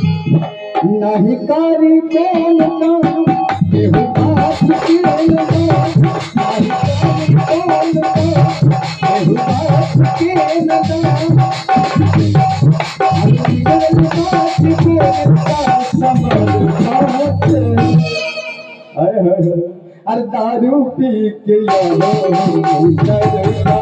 नहीं कारी कौन काम केहू बात के लगा नहीं कारी कौन काम केहू बात के लगा अंदर बात के समझ अरे दारू पी के यारो डरता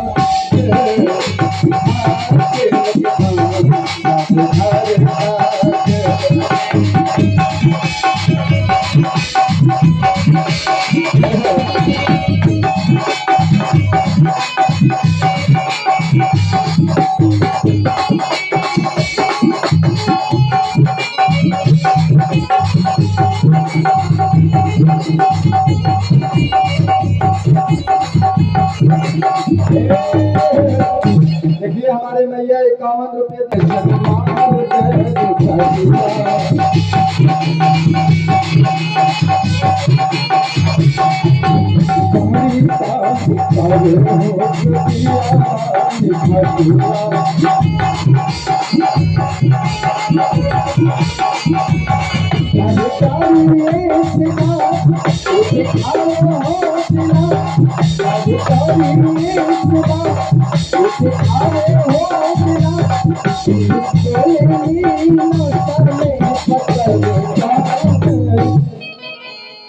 देखिए हमारे मैया 51 रुपये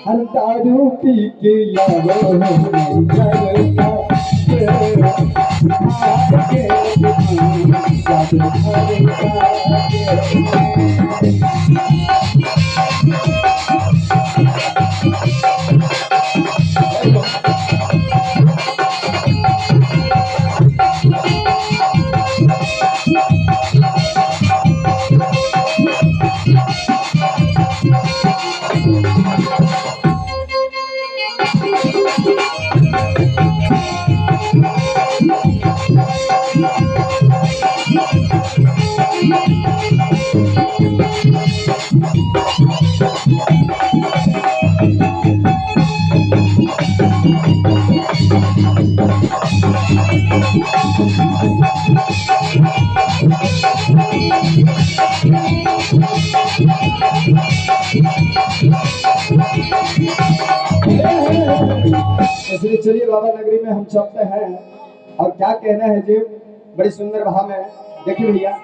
हर दारू पी के यारो इसलिए चलिए बाबा नगरी में हम चलते हैं और क्या कहना है जी बड़ी सुंदर भाव में देखिए भैया।